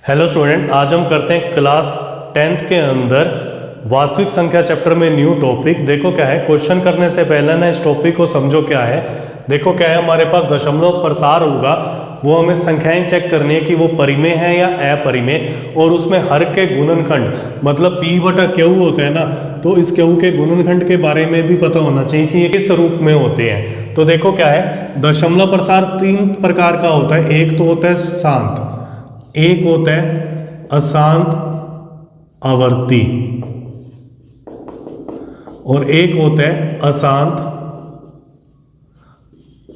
Hello student, आज हम करते हैं क्लास 10th के अंदर वास्तविक संख्या चैप्टर में न्यू टॉपिक। देखो क्या है, क्वेश्चन करने से पहले ना इस टॉपिक को समझो क्या है। देखो क्या है, हमारे पास दशमलव प्रसार होगा, वो हमें संख्याएं चेक करनी है कि वो परिमेय है या अपरिमेय, और उसमें हर के गुणनखंड मतलब P बटा Q होते हैं ना, तो इस Q के गुणनखंड के बारे में भी पता होना चाहिए कि ये किस रूप में होते हैं। तो देखो क्या है, दशमलव प्रसार तीन प्रकार का होता है। एक तो होता है शांत, एक होता है अशांत आवर्ती, और एक होता है अशांत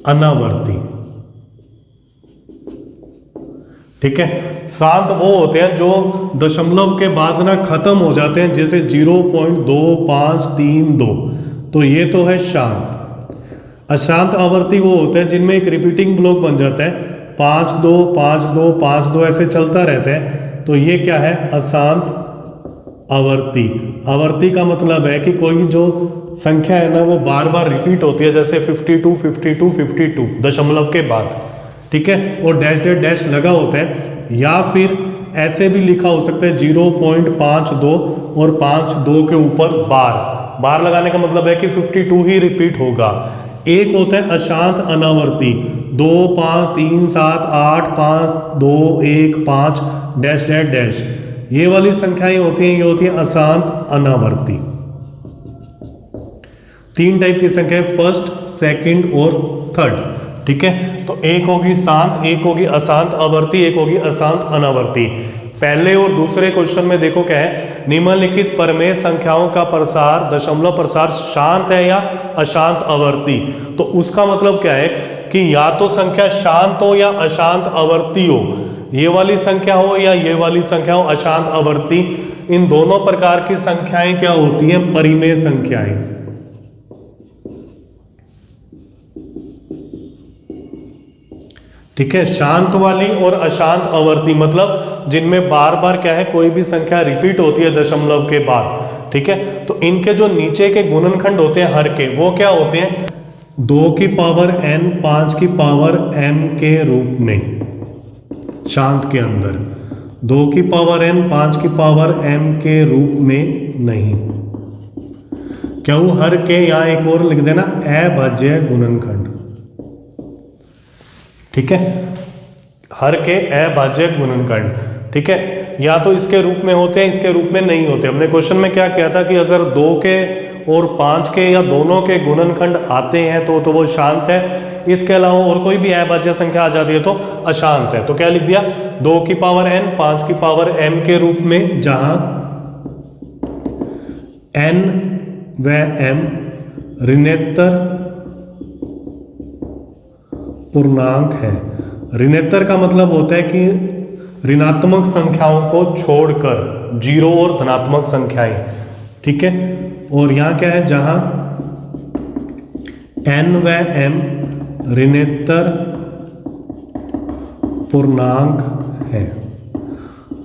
अनावर्ती। ठीक है, शांत वो होते हैं जो दशमलव के बाद ना खत्म हो जाते हैं, जैसे 0.2532, तो ये तो है शांत। अशांत आवर्ती वो होते हैं जिनमें एक रिपीटिंग ब्लॉक बन जाता है, 5-2 5-2 5-2 ऐसे चलता रहता है, तो ये क्या है, अशांत आवर्ती। आवर्ती का मतलब है कि कोई जो संख्या है ना वो बार बार रिपीट होती है, जैसे 52 52 52 दशमलव के बाद। ठीक है, और डैश डैश डैश लगा होता है, या फिर ऐसे भी लिखा हो सकता है 0.52 और 52 के ऊपर बार लगाने का मतलब है कि 52 ही रिपीट होगा। एक होता है अशांत अनावर्ती, 2 5 3 7 8 5 2 1 5 डैश डैश डैश, ये वाली संख्याएं होती हैं, ये होती है अशांत अनावर्ती। तीन टाइप की संख्याएं, फर्स्ट सेकंड और थर्ड। ठीक है, तो एक होगी शांत, एक होगी अशांत आवर्ती, एक होगी अशांत अनावर्ती। पहले और दूसरे क्वेश्चन में देखो क्या है, निम्नलिखित परिमेय संख्याओं का प्रसार दशमलव प्रसार शांत है या अशांत आवर्ती। तो उसका मतलब क्या है कि या तो संख्या शांत हो या अशांत आवर्ती हो, ये वाली संख्या हो या ये वाली संख्या हो अशांत आवर्ती। इन दोनों प्रकार की संख्याएं क्या होती हैं, परिमेय संख्याएं। ठीक है, शांत वाली और अशांत आवर्ती मतलब जिनमें बार बार क्या है, कोई भी संख्या रिपीट होती है दशमलव के बाद। ठीक है, तो इनके जो नीचे के गुणनखंड होते हैं हर के, वो क्या होते हैं, 2 की पावर n 5 की पावर m के रूप में। शांत के अंदर 2 की पावर n 5 की पावर m के रूप में नहीं। क्या वो हर के, यहां एक और लिख देना, अभाज्य गुणनखंड। ठीक है, हर के अभाज्य गुणनखंड। ठीक है, या तो इसके रूप में होते हैं, इसके रूप में नहीं होते। हमने क्वेश्चन में क्या किया था कि अगर 2 के और 5 के या दोनों के गुणनखंड आते हैं तो वो शांत है, इसके अलावा और कोई भी अभाज्य संख्या आ जाती है तो अशांत है। तो क्या लिख दिया, 2 की पावर n 5 की पावर m के रूप में, जहां n व m ऋणोत्तर पूर्णांक है। ऋणोत्तर का मतलब होता है कि ऋणात्मक संख्याओं को छोड़कर, जीरो और धनात्मक संख्याएं। ठीक है, और यहां क्या है, जहां n व m ऋणोत्तर पूर्णांक है।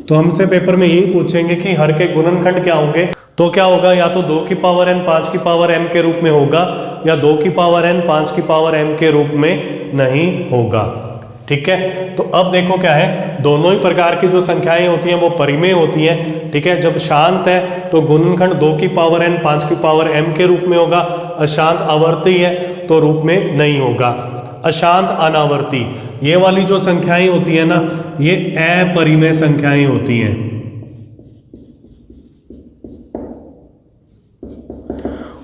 तो हमसे पेपर में यही पूछेंगे कि हर के गुणनखंड क्या होंगे, तो क्या होगा, या तो 2 की पावर n 5 की पावर m के रूप में होगा, या 2 की पावर n 5 की पावर m के रूप में नहीं होगा। ठीक है, तो अब देखो क्या है, दोनों ही प्रकार की जो संख्याएं होती हैं वो परिमेय होती हैं। ठीक है, जब शांत है तो गुणनखंड 2 की पावर n 5 की पावर m के रूप में होगा, अशांत आवर्ती है तो रूप में नहीं होगा। अशांत अनावर्ती, ये वाली जो संख्याएं होती है ना, ये अपरिमेय संख्याएं होती हैं।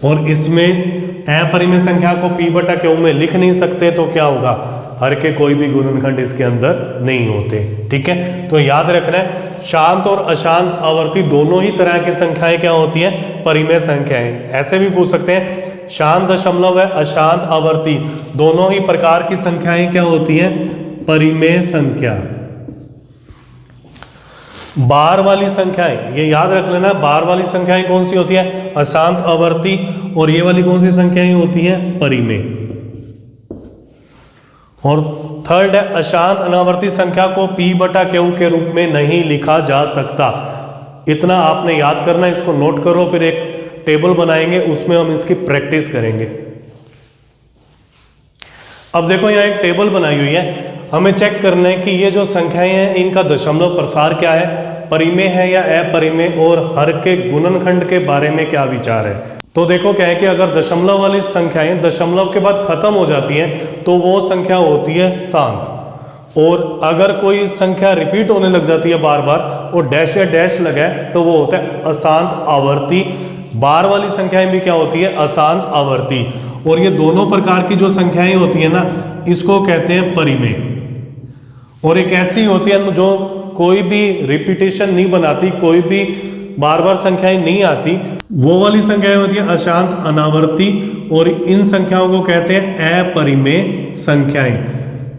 और इसमें अपरिमेय संख्या को P बटा Q में लिख नहीं सकते, तो क्या होगा, हर के कोई भी गुणनखंड इसके अंदर नहीं होते। ठीक है, तो याद रखना है, शांत और अशांत आवर्ती दोनों ही तरह की संख्याएं क्या होती हैं, परिमेय संख्याएं। ऐसे भी पूछ सकते हैं, शांत दशमलव है, अशांत आवर्ती, दोनों ही प्रकार की संख्याएं क्या होती हैं, परिमेय संख्या। बार वाली संख्याएं, ये याद रख लेना, बार वाली संख्याएं कौन सी होती है, अशांत आवर्ती, और ये वाली कौन सी संख्याएं होती हैं, परिमेय। और थर्ड है अशांत अनावर्ती संख्या को P बटा Q के रूप में नहीं लिखा जा सकता। इतना आपने याद करना, इसको नोट करो, फिर एक टेबल बनाएंगे, उसमें हम इसकी प्रैक्टिस करेंगे। अब देखो यहाँ एक टेबल बनाई हुई है, हमें चेक करना है कि ये जो संख्याएं हैं इनका दशमलव प्रसार क्या है, परिमेय है या अपरिमेय, और हर के गुणनखंड के बारे में क्या विचार है। तो देखो क्या है कि अगर दशमलव वाली संख्याएं दशमलव के बाद खत्म हो जाती हैं तो वो संख्या होती है शांत, और अगर कोई संख्या रिपीट होने लग जाती है बार बार और डैश या डैश लगा है तो वो होता है अशांत आवर्ती। बार वाली संख्याएं भी क्या होती है, अशांत आवर्ती। और ये दोनों प्रकार की जो संख्याएं होती है ना, इसको कहते हैं परिमेय। और एक ऐसी होती है जो कोई भी रिपीटेशन नहीं बनाती, कोई भी बार बार संख्याएं नहीं आती, वो वाली संख्याएं होती है अशांत अनावर्ती, और इन संख्याओं को कहते हैं अपरिमेय संख्याएं।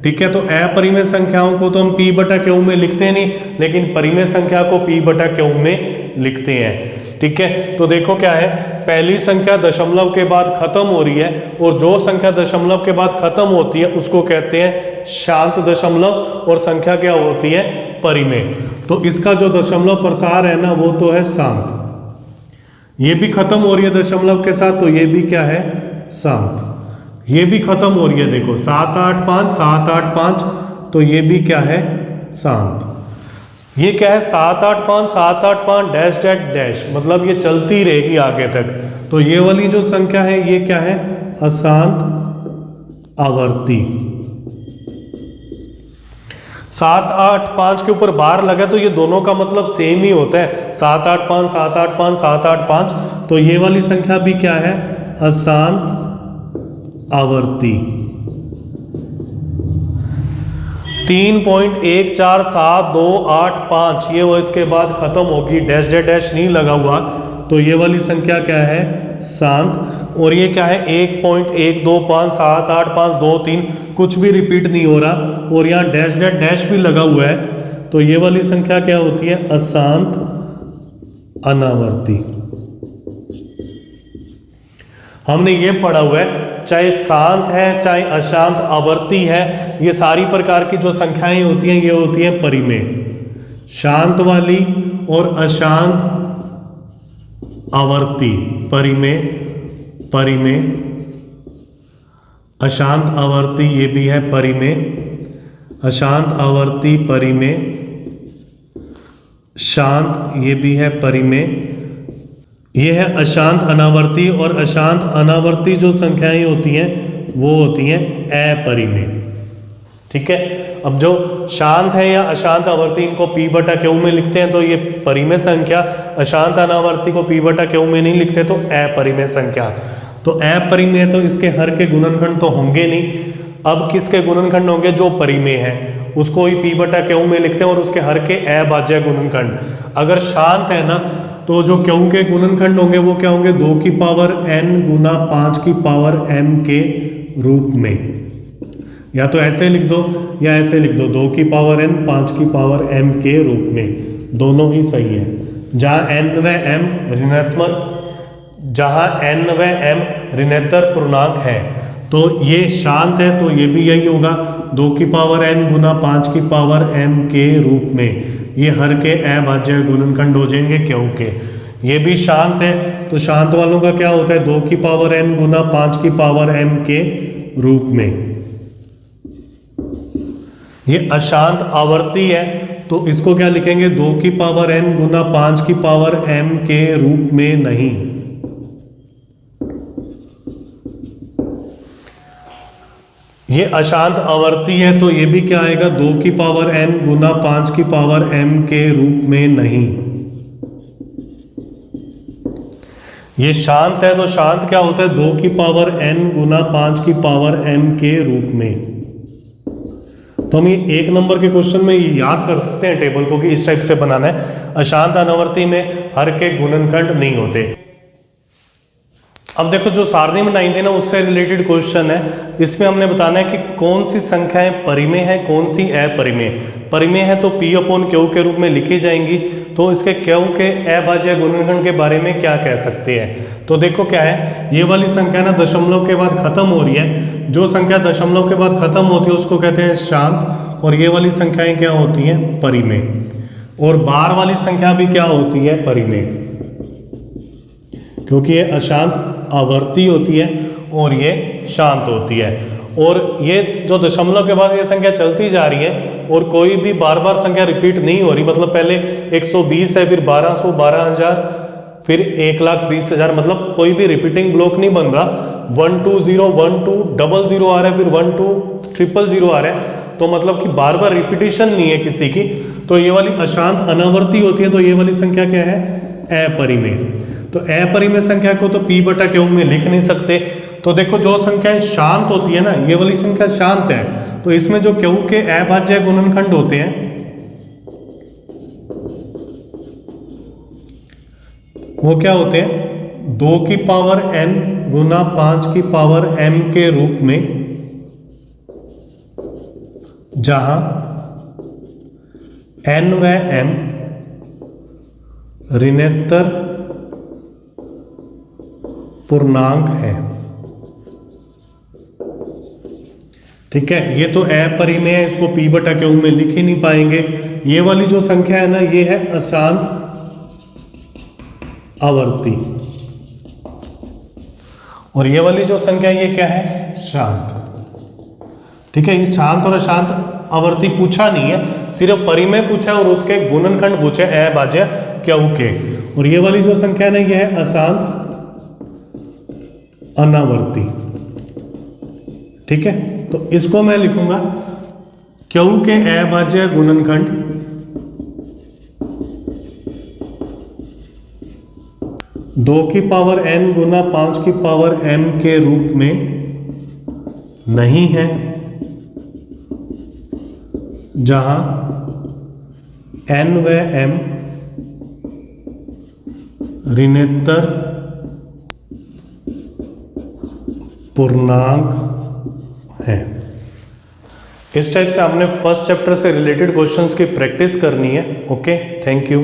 ठीक है, तो अपरिमेय संख्याओं को तो हम p बटा क्यू में लिखते नहीं, लेकिन परिमेय संख्या को p बटा क्यू में लिखते हैं। ठीक है, तो देखो क्या है, पहली संख्या दशमलव के बाद खत्म हो रही है, और जो संख्या दशमलव के बाद खत्म होती है उसको कहते हैं शांत दशमलव, और संख्या क्या होती है, परिमेय। तो इसका जो दशमलव प्रसार है ना वो तो है शांत। ये भी खत्म हो रही है दशमलव के साथ, तो ये भी क्या है, शांत। ये भी खत्म हो रही है, देखो 7 8 5 7 8 5, तो ये भी क्या है, शांत। ये क्या है, 7 8 5 7 8 5 डैश डैश डैश, मतलब ये चलती रहेगी आगे तक। तो ये वाली जो संख्या है ये क्या है, अशांत आवर्ती। 7 8 5 के ऊपर बार लगा तो ये दोनों का मतलब सेम ही होता है, 7 8 5 7 8 5 7 8 5। तो ये वाली संख्या भी क्या है, अशांत आवर्ती। 3.14728 ये वो इसके बाद खत्म होगी, डैश डैश डैश नहीं लगा हुआ, तो ये वाली संख्या क्या है, शांत। और ये क्या है, 1.1257852 कुछ भी रिपीट नहीं हो रहा, और यहाँ डैश डैश डैश भी लगा हुआ है, तो ये वाली संख्या क्या होती है, अशांत अनावर्ती। हमने ये पढ़ा हुआ है, चाहे शांत है चाहे अशांत आवर्ती है, ये सारी प्रकार की जो संख्याएं होती हैं ये होती हैं परिमेय। शांत वाली और अशांत आवर्ती परिमेय, परिमेय। अशांत आवर्ती ये भी है परिमेय, अशांत आवर्ती परिमेय। शांत ये भी है परिमेय। ये है अशांत अनावर्ती, और अशांत अनावर्ती जो संख्याएं होती हैं वो होती हैं अपरिमेय। ठीक है, अब जो शांत है या अशांत आवर्ती इनको p बटा क्यू में लिखते हैं, तो ये परिमेय संख्या। अशांत अनावर्ती को p बटा क्यू में नहीं लिखते, तो अपरिमेय संख्या। तो अपरिमेय तो इसके हर के गुणनखंड तो होंगे नहीं। अब किसके गुणनखंड होंगे, जो परिमेय है उसको ही p बटा क्यू में लिखते हैं, और उसके हर के अभाज्य गुणनखंड। अगर शांत है ना तो जो क्यू के गुणनखंड होंगे वो क्या होंगे, 2 की पावर n गुना 5 की पावर m के रूप में। या तो ऐसे लिख दो या ऐसे लिख दो, 2 की पावर n 5 की पावर m के रूप में, दोनों ही सही है। जहां n व m ऋणात्मक, जहां n व m ऋणोत्तर पूर्णांक है, तो ये शांत है, तो ये भी यही होगा, 2 की पावर n गुना 5 की पावर m के रूप में। ये हर के अभाज्य गुणनखंड हो जाएंगे क्यू के। ये भी शांत है, तो शांत वालों का क्या होता है, 2 की पावर n गुना 5 की पावर m के रूप में। ये अशांत आवर्ती है, तो इसको क्या लिखेंगे, 2 की पावर n गुना 5 की पावर m के रूप में नहीं। ये अशांत आवर्ती है, तो ये भी क्या आएगा, 2 की पावर n गुना 5 की पावर m के रूप में नहीं। ये शांत है, तो शांत क्या होता है, 2 की पावर n गुना 5 की पावर m के रूप में। तो हम ये 1 नंबर के क्वेश्चन में याद कर सकते हैं टेबल को कि इस टाइप से बनाना है। अशांत अनावर्ती में हर के गुणनखंड नहीं होते। अब देखो जो सारणी बनाई थी ना उससे रिलेटेड क्वेश्चन है। इसमें हमने बताना है कि कौन सी संख्याएं परिमेय है, कौन सी अपरिमेय। परिमेय है तो p अपॉन क्यू के रूप में लिखी जाएंगी। तो इसके क्यू के अभाज्य गुणनखंड के बारे में क्या कह सकते हैं। तो देखो क्या है, ये वाली संख्या ना दशमलव के बाद खत्म हो रही है। जो संख्या दशमलव के बाद खत्म होती है उसको कहते हैं शांत, और ये वाली संख्याएं क्या होती हैं, परिमेय। और बार वाली संख्या भी क्या होती है, परिमेय, क्योंकि ये अशांत आवर्ती होती है और ये शांत होती है। और ये जो दशमलव के बाद ये संख्या चलती जा रही है और कोई भी बार बार संख्या रिपीट नहीं हो रही, मतलब पहले 120 है, फिर 1200, 12,000, फिर 1,20,000, मतलब कोई भी रिपीटिंग ब्लॉक नहीं बन रहा। 120, 1200 आ रहा है, फिर 1200 आ रहा है, तो मतलब कि बार बार रिपीटिशन नहीं है किसी की, तो ये वाली अशांत अनावर्ती होती है। तो ये वाली संख्या क्या है? अपरिमेय। तो अपरिमेय संख्या को तो P/Q में लिख नहीं सकते। तो देखो जो संख्याएं शांत होती है ना, ये वाली संख्या शांत है, तो इसमें जो Q के अभाज्य गुणनखंड होते हैं वो क्या होते हैं? 2 की पावर n गुना 5 की पावर m के रूप में, जहां n व m ऋणोत्तर पूर्णांक है। ठीक है, ये तो अपरिमेय है, इसको P/Q में लिख ही नहीं पाएंगे। ये वाली जो संख्या है ना, ये है अशांत आवर्ती, और ये वाली जो संख्या ये क्या है? शांत। ठीक है, ये शांत और अशांत आवर्ती पूछा नहीं है, सिर्फ परिमेय पूछा और उसके गुणनखंड पूछे अभाज्य Q के। और ये वाली जो संख्या है ना, ये है अशांत अनावर्ती। ठीक है, तो इसको मैं लिखूंगा Q के अभाज्य गुणनखंड 2 की पावर n गुना 5 की पावर m के रूप में नहीं है, जहां n व m ऋणोत्तर पूर्णांक है। इस टाइप से हमने फर्स्ट चैप्टर से रिलेटेड क्वेश्चंस की प्रैक्टिस करनी है। Okay, thank you.